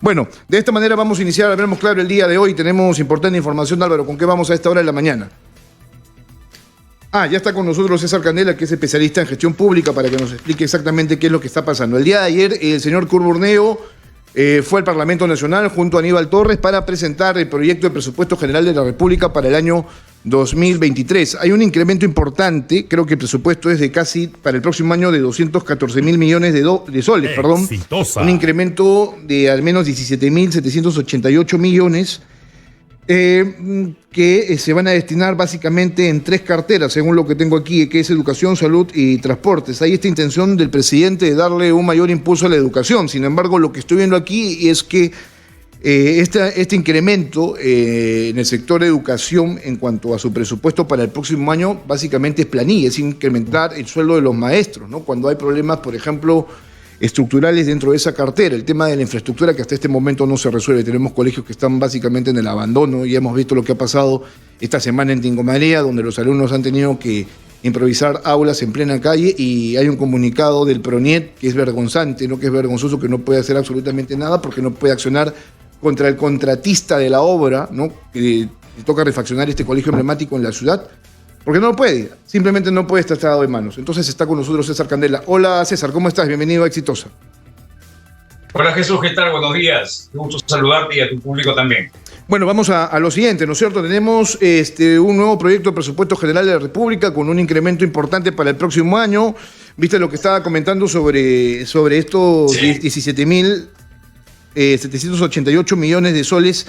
Bueno, de esta manera vamos a iniciar, hablemos claro, el día de hoy. Tenemos importante información, Álvaro. ¿Con qué vamos a esta hora de la mañana? Ya está con nosotros César Candela, que es especialista en gestión pública, para que nos explique exactamente qué es lo que está pasando. El día de ayer, el señor Curburneo fue al Parlamento Nacional junto a Aníbal Torres para presentar el proyecto de presupuesto general de la República para el año 2023. Hay un incremento importante, creo que el presupuesto es de casi, para el próximo año, de 214.000 millones de soles, perdón. Un incremento de al menos 17.788 millones que se van a destinar básicamente en 3 carteras, según lo que tengo aquí, que es educación, salud y transportes. Hay esta intención del presidente de darle un mayor impulso a la educación. Sin embargo, lo que estoy viendo aquí es que este incremento en el sector de educación en cuanto a su presupuesto para el próximo año básicamente es planilla, es incrementar el sueldo de los maestros, ¿no? Cuando hay problemas, por ejemplo, estructurales dentro de esa cartera, el tema de la infraestructura que hasta este momento no se resuelve. Tenemos colegios que están básicamente en el abandono y hemos visto lo que ha pasado esta semana en Tingomaría, donde los alumnos han tenido que improvisar aulas en plena calle, y hay un comunicado del PRONIET que es vergonzante, ¿no? Que es vergonzoso, que no puede hacer absolutamente nada porque no puede accionar contra el contratista de la obra, ¿no? Que le toca refaccionar este colegio emblemático en la ciudad, porque no lo puede, simplemente no puede estar atado de manos. Entonces está con nosotros César Candela. Hola César, ¿cómo estás? Bienvenido a Exitosa. Hola Jesús, ¿qué tal? Buenos días. Qué gusto saludarte y a tu público también. Bueno, vamos a lo siguiente, ¿no es cierto? Tenemos un nuevo proyecto de presupuesto general de la República con un incremento importante para el próximo año. ¿Viste lo que estaba comentando sobre estos 17.788 millones de soles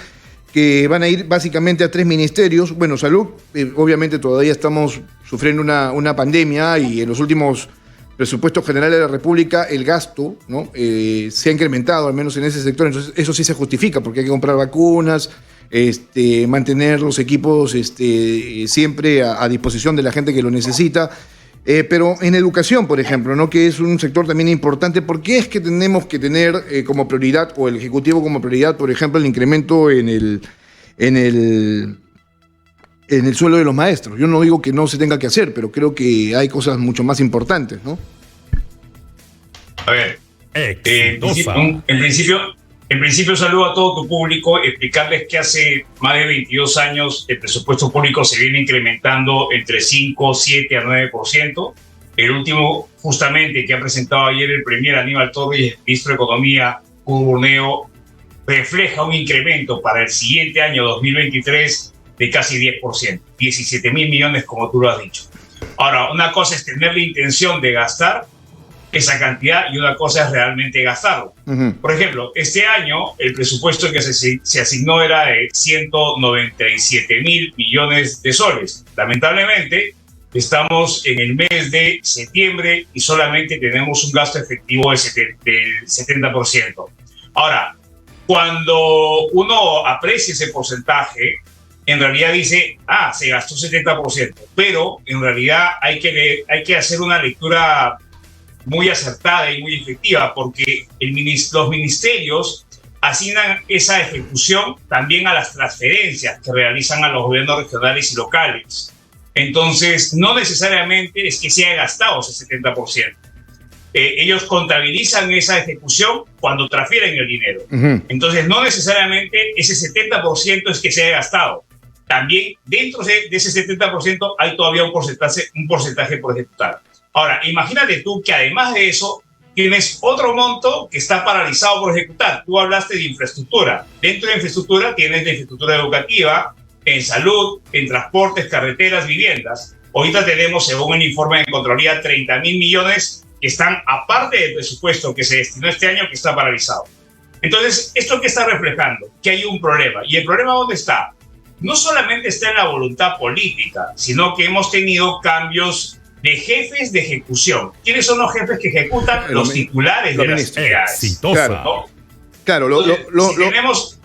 que van a ir básicamente a 3 ministerios? Bueno, salud, obviamente todavía estamos sufriendo una pandemia, y en los últimos presupuestos generales de la República el gasto, ¿no? Se ha incrementado, al menos en ese sector. Entonces eso sí se justifica, porque hay que comprar vacunas, mantener los equipos siempre a disposición de la gente que lo necesita. Pero en educación, por ejemplo, ¿no? Que es un sector también importante, ¿por qué es que tenemos que tener como prioridad, o el Ejecutivo como prioridad, por ejemplo, el incremento en el sueldo de los maestros? Yo no digo que no se tenga que hacer, pero creo que hay cosas mucho más importantes, ¿no? A ver, en principio saludo a todo tu público, explicarles que hace más de 22 años el presupuesto público se viene incrementando entre 5, 7 a 9%. El último, justamente, que ha presentado ayer el premier Aníbal Torres y el ministro de Economía, Curburneo, refleja un incremento para el siguiente año 2023 de casi 10%, 17.000 millones, como tú lo has dicho. Ahora, una cosa es tener la intención de gastar esa cantidad y una cosa es realmente gastarlo. Por ejemplo, este año el presupuesto que se asignó era de 197.000 millones de soles. Lamentablemente, estamos en el mes de septiembre y solamente tenemos un gasto efectivo del 70%. Ahora, cuando uno aprecia ese porcentaje, en realidad dice, se gastó 70%, pero en realidad hay que hacer una lectura muy acertada y muy efectiva, porque los ministerios asignan esa ejecución también a las transferencias que realizan a los gobiernos regionales y locales. Entonces, no necesariamente es que se haya gastado ese 70%. Ellos contabilizan esa ejecución cuando transfieren el dinero. Entonces, no necesariamente ese 70% es que se haya gastado. También dentro de ese 70% hay todavía un porcentaje por ejecutar. Ahora, imagínate tú que además de eso tienes otro monto que está paralizado por ejecutar. Tú hablaste de infraestructura. Dentro de infraestructura tienes la infraestructura educativa, en salud, en transportes, carreteras, viviendas. Ahorita tenemos, según el informe de Contraloría, 30.000 millones que están aparte del presupuesto que se destinó este año, que está paralizado. Entonces, ¿esto qué está reflejando? Que hay un problema. ¿Y el problema dónde está? No solamente está en la voluntad política, sino que hemos tenido cambios de jefes de ejecución. ¿Quiénes son los jefes que ejecutan? Los titulares de las entidades. Claro, tenemos...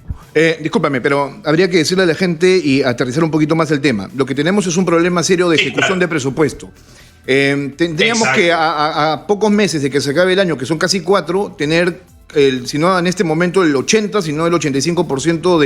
discúlpame, pero habría que decirle a la gente y aterrizar un poquito más el tema. Lo que tenemos es un problema serio de ejecución de presupuesto. Tendríamos que a pocos meses de que se acabe el año, que son casi 4, tener, si no en este momento el 80, si no el 85%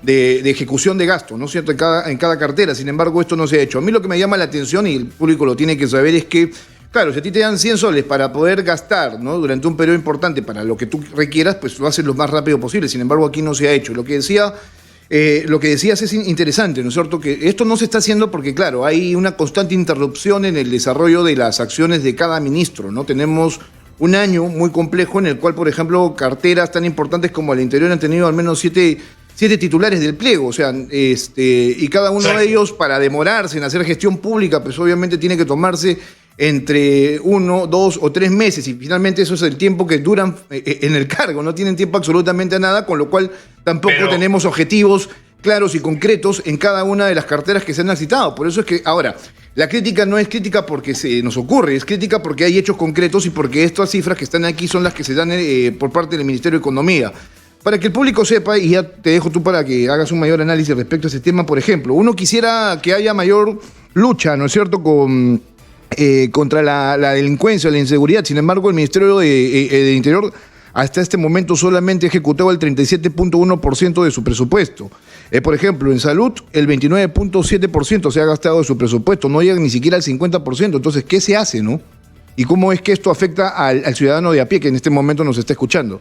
de ejecución de gasto, ¿no es cierto?, en cada cartera. Sin embargo, esto no se ha hecho. A mí lo que me llama la atención, y el público lo tiene que saber, es que Claro, si a ti te dan 100 soles para poder gastar, ¿no?, durante un periodo importante para lo que tú requieras, pues lo haces lo más rápido posible. Sin embargo, aquí no se ha hecho. Lo que decías es interesante, ¿no es cierto? Que esto no se está haciendo porque, claro, hay una constante interrupción en el desarrollo de las acciones de cada ministro, ¿no? Tenemos un año muy complejo en el cual, por ejemplo, carteras tan importantes como el Interior han tenido al menos siete titulares del pliego, o sea, y cada uno de ellos, para demorarse en hacer gestión pública, pues obviamente tiene que tomarse entre 1, 2 o 3 meses, y finalmente eso es el tiempo que duran en el cargo, no tienen tiempo absolutamente a nada, con lo cual tampoco tenemos objetivos claros y concretos en cada una de las carteras que se han citado. Por eso es que ahora, la crítica no es crítica porque se nos ocurre, es crítica porque hay hechos concretos y porque estas cifras que están aquí son las que se dan por parte del Ministerio de Economía. Para que el público sepa, y ya te dejo tú para que hagas un mayor análisis respecto a ese tema, por ejemplo, uno quisiera que haya mayor lucha, ¿no es cierto?, contra la delincuencia, la inseguridad. Sin embargo, el Ministerio de Interior hasta este momento solamente ha ejecutado el 37.1% de su presupuesto. Por ejemplo, en salud, el 29.7% se ha gastado de su presupuesto, no llega ni siquiera al 50%. Entonces, ¿qué se hace, no? ¿Y cómo es que esto afecta al ciudadano de a pie que en este momento nos está escuchando?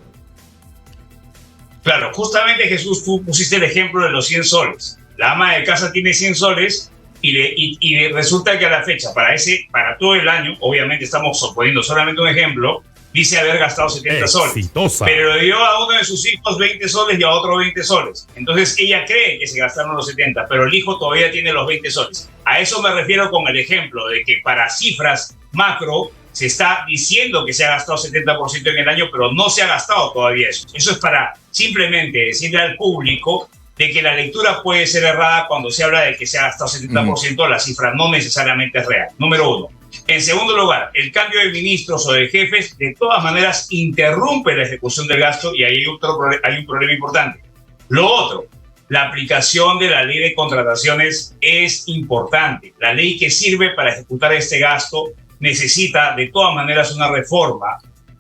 Claro, justamente, Jesús, tú pusiste el ejemplo de los 100 soles. La ama de casa tiene 100 soles y resulta que a la fecha, para todo el año, obviamente estamos suponiendo solamente un ejemplo, dice haber gastado 70 soles. Pero le dio a uno de sus hijos 20 soles y a otro 20 soles. Entonces ella cree que se gastaron los 70, pero el hijo todavía tiene los 20 soles. A eso me refiero con el ejemplo de que para cifras macro se está diciendo que se ha gastado 70% en el año, pero no se ha gastado todavía eso. Eso es para simplemente decirle al público de que la lectura puede ser errada cuando se habla de que se ha gastado 70%, la cifra no necesariamente es real. Número uno. En segundo lugar, el cambio de ministros o de jefes de todas maneras interrumpe la ejecución del gasto y ahí hay un problema importante. Lo otro, la aplicación de la ley de contrataciones es importante. La ley que sirve para ejecutar este gasto necesita de todas maneras una reforma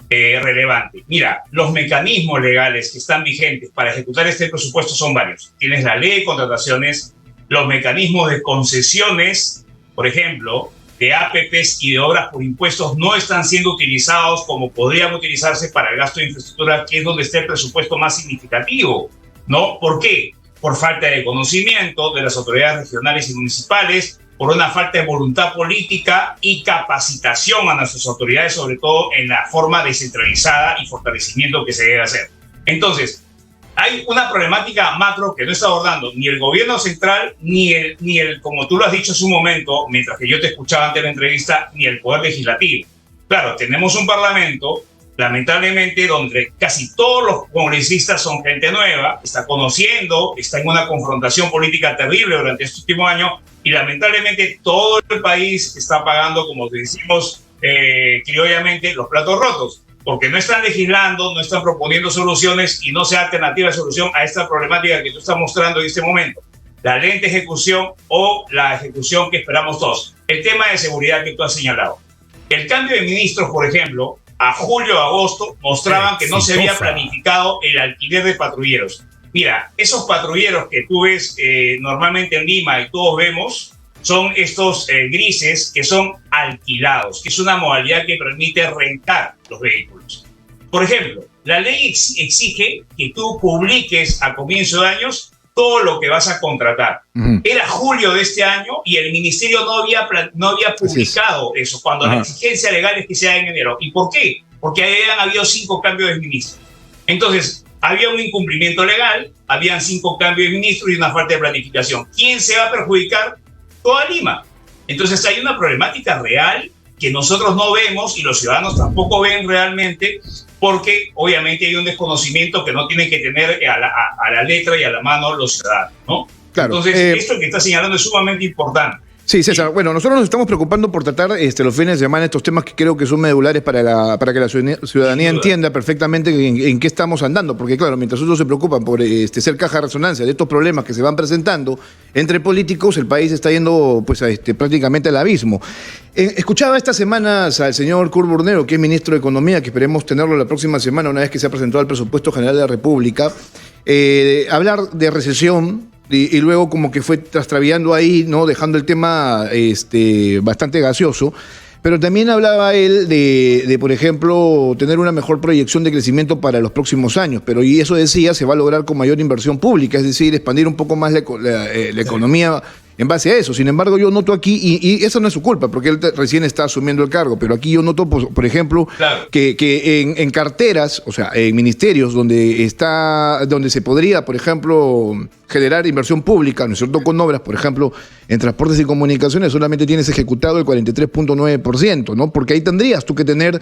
relevante. Mira, los mecanismos legales que están vigentes para ejecutar este presupuesto son varios. Tienes la ley de contrataciones, los mecanismos de concesiones, por ejemplo, de APPs y de obras por impuestos no están siendo utilizados como podrían utilizarse para el gasto de infraestructura, que es donde está el presupuesto más significativo, ¿no? ¿Por qué? Por falta de conocimiento de las autoridades regionales y municipales, por una falta de voluntad política y capacitación a nuestras autoridades, sobre todo en la forma descentralizada y fortalecimiento que se debe hacer. Entonces, hay una problemática macro que no está abordando ni el gobierno central, ni el, como tú lo has dicho hace un momento, mientras que yo te escuchaba antes de la entrevista, ni el Poder Legislativo. Claro, tenemos un Parlamento, lamentablemente, donde casi todos los congresistas son gente nueva, está conociendo, está en una confrontación política terrible durante este último año, y lamentablemente todo el país está pagando, como decimos criollamente, los platos rotos, porque no están legislando, no están proponiendo soluciones y no se da alternativa de solución a esta problemática que tú estás mostrando en este momento. La lenta ejecución o la ejecución que esperamos todos. El tema de seguridad que tú has señalado. El cambio de ministros, por ejemplo, a julio o agosto mostraban que no se había planificado el alquiler de patrulleros. Mira, esos patrulleros que tú ves normalmente en Lima y todos vemos, son estos grises que son alquilados, que es una modalidad que permite rentar los vehículos. Por ejemplo, la ley exige que tú publiques a comienzo de años todo lo que vas a contratar. Era julio de este año y el ministerio no había publicado eso, cuando la exigencia legal es que sea en enero. ¿Y por qué? Porque habían habido 5 cambios de ministros. Entonces, había un incumplimiento legal, habían 5 cambios de ministros y una falta de planificación. ¿Quién se va a perjudicar? Toda Lima. Entonces hay una problemática real que nosotros no vemos y los ciudadanos tampoco ven realmente, porque obviamente hay un desconocimiento que no tienen que tener a la letra y a la mano los ciudadanos, ¿no? Claro. Entonces esto que está señalando es sumamente importante. Sí, César. Bueno, nosotros nos estamos preocupando por tratar los fines de semana estos temas que creo que son medulares para que la ciudadanía entienda perfectamente en qué estamos andando. Porque, claro, mientras otros se preocupan por ser caja de resonancia de estos problemas que se van presentando entre políticos, el país está yendo pues, prácticamente al abismo. Escuchaba estas semanas al señor Kurt Burnero, que es ministro de Economía, que esperemos tenerlo la próxima semana, una vez que se ha presentado el presupuesto general de la República, hablar de recesión. Y luego como que fue trastraviando ahí, ¿no? Dejando el tema bastante gaseoso. Pero también hablaba él por ejemplo, tener una mejor proyección de crecimiento para los próximos años. Pero, y eso decía, se va a lograr con mayor inversión pública, es decir, expandir un poco más la economía en base a eso. Sin embargo, yo noto aquí, y eso no es su culpa, porque él recién está asumiendo el cargo, pero aquí yo noto, por ejemplo, Claro. que en carteras, o sea, en ministerios donde se podría, por ejemplo, generar inversión pública, ¿no es cierto?, con obras, por ejemplo, en transportes y comunicaciones, solamente tienes ejecutado el 43.9%, ¿no? Porque ahí tendrías tú que tener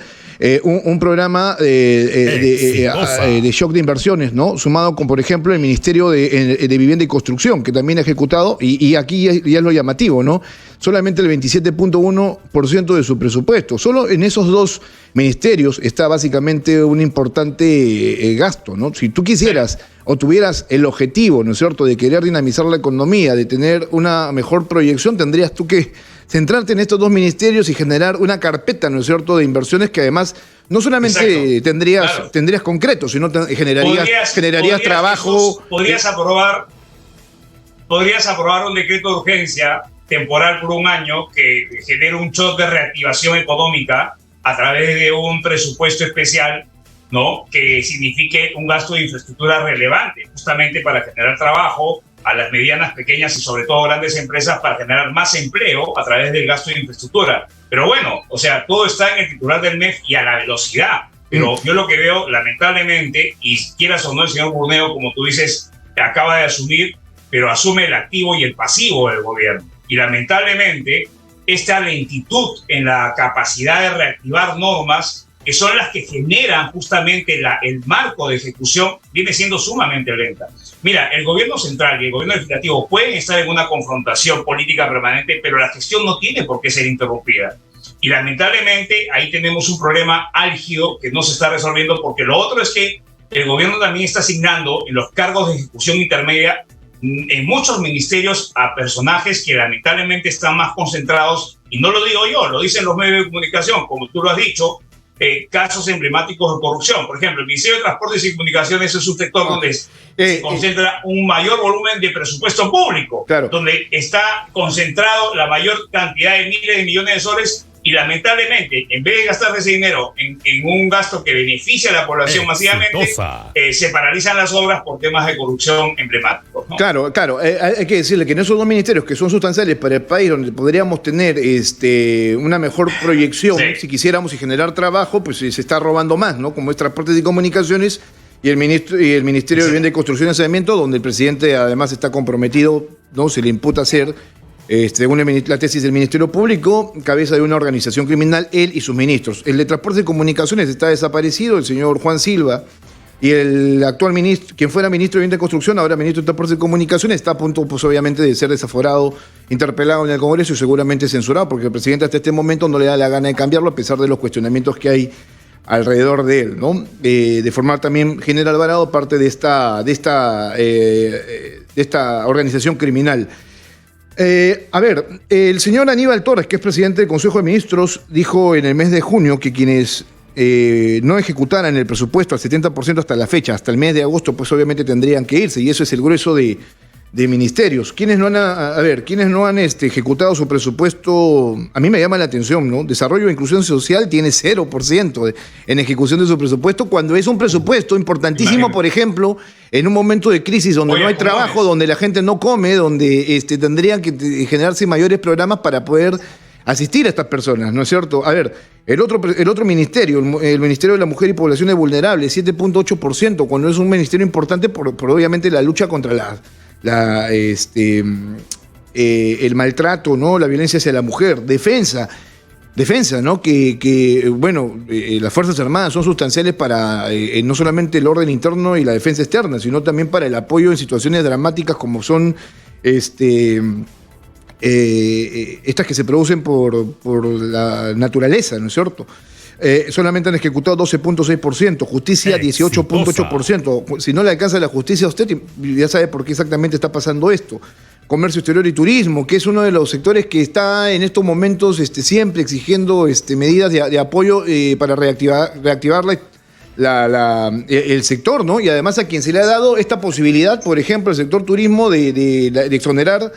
un programa de shock de inversiones, ¿no? Sumado con, por ejemplo, el Ministerio de Vivienda y Construcción, que también ha ejecutado, y aquí ya es lo llamativo, ¿no? Solamente el 27.1% de su presupuesto. Solo en esos dos ministerios está básicamente un importante gasto, ¿no? Si tú quisieras o tuvieras el objetivo, ¿no es cierto?, de querer dinamizar la economía, de tener una mejor proyección, tendrías tú que centrarte en estos dos ministerios y generar una carpeta, ¿no es cierto?, de inversiones que además no solamente tendrías concreto, sino generarías trabajo. Jesús, podrías aprobar un decreto de urgencia temporal por un año que genere un shock de reactivación económica a través de un presupuesto especial, ¿no?, que signifique un gasto de infraestructura relevante, justamente para generar trabajo a las medianas, pequeñas y sobre todo grandes empresas, para generar más empleo a través del gasto de infraestructura. Pero bueno, o sea, todo está en el titular del MEF y a la velocidad. Pero yo lo que veo, lamentablemente, y quieras o no, el señor Burneo, como tú dices, acaba de asumir, pero asume el activo y el pasivo del gobierno. Y lamentablemente, esta lentitud en la capacidad de reactivar normas, que son las que generan justamente el marco de ejecución, viene siendo sumamente lenta. Mira, el gobierno central y el gobierno legislativo pueden estar en una confrontación política permanente, pero la gestión no tiene por qué ser interrumpida. Y lamentablemente ahí tenemos un problema álgido que no se está resolviendo, porque lo otro es que el gobierno también está asignando en los cargos de ejecución intermedia en muchos ministerios a personajes que lamentablemente están más concentrados, y no lo digo yo, lo dicen los medios de comunicación, como tú lo has dicho, casos emblemáticos de corrupción. Por ejemplo, el Ministerio de Transportes y Comunicaciones es un sector donde se concentra un mayor volumen de presupuesto público, donde está concentrado la mayor cantidad de miles de millones de soles, y lamentablemente, en vez de gastar ese dinero en un gasto que beneficia a la población masivamente, se paralizan las obras por temas de corrupción emblemáticos, ¿no? Claro, hay que decirle que en esos dos ministerios que son sustanciales para el país, donde podríamos tener una mejor proyección, si quisiéramos, y generar trabajo, pues se está robando más, ¿no? Como es Transportes y Comunicaciones y el Ministerio de Vivienda y Construcción y Saneamiento, donde el presidente además está comprometido, ¿no? Se le imputa ser, según la tesis del Ministerio Público, cabeza de una organización criminal, él y sus ministros. El de Transportes y Comunicaciones está desaparecido, el señor Juan Silva, y el actual ministro, quien fuera ministro de Vivienda y Construcción, ahora ministro de Transportes y Comunicaciones, está a punto, pues obviamente, de ser desaforado, interpelado en el Congreso y seguramente censurado, porque el presidente hasta este momento no le da la gana de cambiarlo, a pesar de los cuestionamientos que hay alrededor de él, ¿no? De formar también General Alvarado parte de esta organización criminal. A ver, el señor Aníbal Torres, que es presidente del Consejo de Ministros, dijo en el mes de junio que quienes no ejecutaran el presupuesto al 70% hasta la fecha, hasta el mes de agosto, pues obviamente tendrían que irse, y eso es el grueso de ministerios. ¿Quiénes no han ejecutado su presupuesto? A mí me llama la atención, ¿no? Desarrollo e Inclusión Social tiene 0% en ejecución de su presupuesto, cuando es un presupuesto importantísimo, por ejemplo, en un momento de crisis donde no hay trabajo, donde la gente no come, donde tendrían que generarse mayores programas para poder asistir a estas personas, ¿no es cierto? A ver, el otro ministerio, el Ministerio de la Mujer y Poblaciones Vulnerables, 7.8%, cuando es un ministerio importante por obviamente la lucha contra el maltrato, ¿no? La violencia hacia la mujer, defensa, ¿no? Las Fuerzas Armadas son sustanciales para no solamente el orden interno y la defensa externa, sino también para el apoyo en situaciones dramáticas como son estas que se producen por la naturaleza, ¿no es cierto? Solamente han ejecutado 12.6%, justicia 18.8%. Si no le alcanza la justicia a usted, ya sabe por qué exactamente está pasando esto. Comercio exterior y turismo, que es uno de los sectores que está en estos momentos siempre exigiendo medidas de apoyo para reactivar el sector, ¿no? Y además a quien se le ha dado esta posibilidad, por ejemplo, el sector turismo de exonerar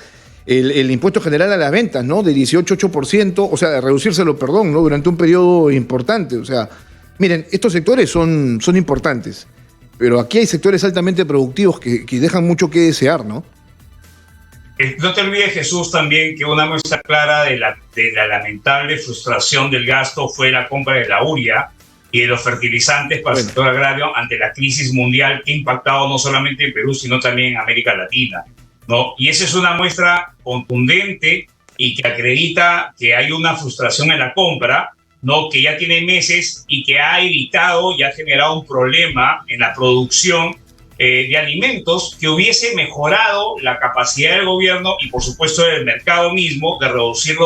el impuesto general a las ventas, ¿no? De 18,8%, o sea, de reducírselo, perdón, ¿no? Durante un periodo importante. O sea, miren, estos sectores son importantes, pero aquí hay sectores altamente productivos que dejan mucho que desear, ¿no? No te olvides, Jesús, también que una muestra clara de la lamentable frustración del gasto fue la compra de la urea y de los fertilizantes para el sector agrario ante la crisis mundial que ha impactado no solamente en Perú, sino también en América Latina, ¿no? Y esa es una muestra contundente y que acredita que hay una frustración en la compra, ¿no? Que ya tiene meses y que ha evitado y ha generado un problema en la producción de alimentos que hubiese mejorado la capacidad del gobierno y, por supuesto, del mercado mismo de reducir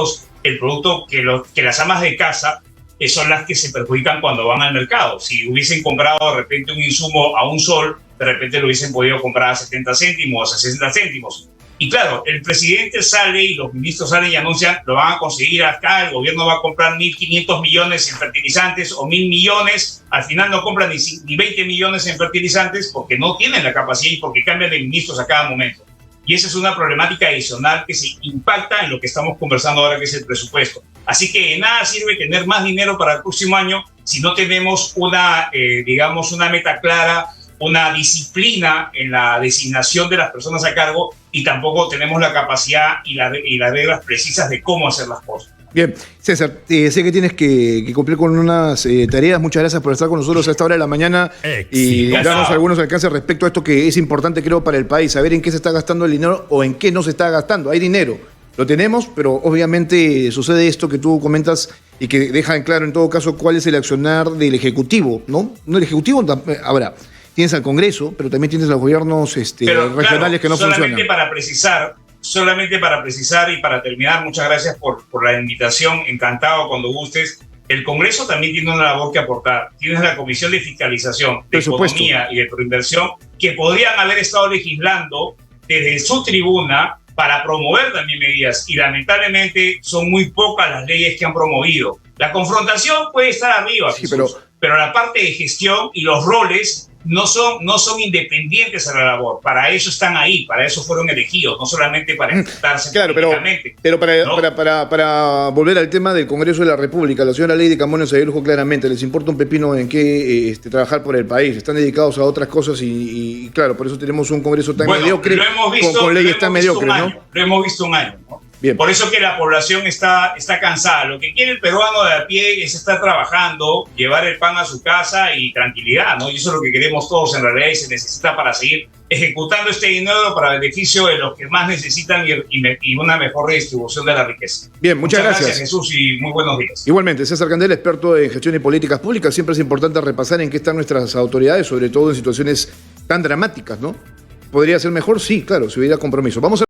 el producto que las amas de casa son las que se perjudican cuando van al mercado. Si hubiesen comprado de repente un insumo a $1, de repente lo hubiesen podido comprar a 70 céntimos, a 60 céntimos. Y claro, el presidente sale y los ministros salen y anuncian, lo van a conseguir acá, el gobierno va a comprar 1.500 millones en fertilizantes o 1.000 millones, al final no compran ni 20 millones en fertilizantes porque no tienen la capacidad y porque cambian de ministros a cada momento. Y esa es una problemática adicional que se impacta en lo que estamos conversando ahora, que es el presupuesto. Así que de nada sirve tener más dinero para el próximo año si no tenemos una meta clara, una disciplina en la designación de las personas a cargo y tampoco tenemos la capacidad y las reglas precisas de cómo hacer las cosas. Bien, César, sé que tienes que cumplir con unas tareas. Muchas gracias por estar con nosotros a esta hora de la mañana y darnos algunos alcances respecto a esto que es importante, creo, para el país, saber en qué se está gastando el dinero o en qué no se está gastando. Hay dinero, lo tenemos, pero obviamente sucede esto que tú comentas y que deja en claro en todo caso cuál es el accionar del Ejecutivo, ¿no? No, el Ejecutivo habrá. Tienes al Congreso, pero también tienes a los gobiernos regionales, claro, que no funcionan. Solamente para precisar y para terminar, muchas gracias por la invitación, encantado cuando gustes. El Congreso también tiene una labor que aportar. Tienes la Comisión de Fiscalización, de Economía y de Proinversión, que podrían haber estado legislando desde su tribuna para promover también medidas, y lamentablemente son muy pocas las leyes que han promovido. La confrontación puede estar arriba, sí, pero la parte de gestión y los roles no son independientes a la labor. Para eso están ahí, para eso fueron elegidos, no solamente para enfrentarse políticamente. Pero para volver al tema del Congreso de la República, la señora Lady Camones se dijo claramente, les importa un pepino en qué trabajar por el país, están dedicados a otras cosas y claro, por eso tenemos un Congreso tan mediocre, con leyes tan mediocres, ¿no? Lo hemos visto un año, ¿no? Bien. Por eso que la población está cansada. Lo que quiere el peruano de a pie es estar trabajando, llevar el pan a su casa y tranquilidad, ¿no? Y eso es lo que queremos todos en realidad y se necesita para seguir ejecutando este dinero para beneficio de los que más necesitan y una mejor redistribución de la riqueza. Bien, muchas gracias, Jesús, y muy buenos días. Igualmente, César Candela, experto en gestión y políticas públicas. Siempre es importante repasar en qué están nuestras autoridades, sobre todo en situaciones tan dramáticas, ¿no? ¿Podría ser mejor? Sí, claro, si hubiera compromiso. Vamos a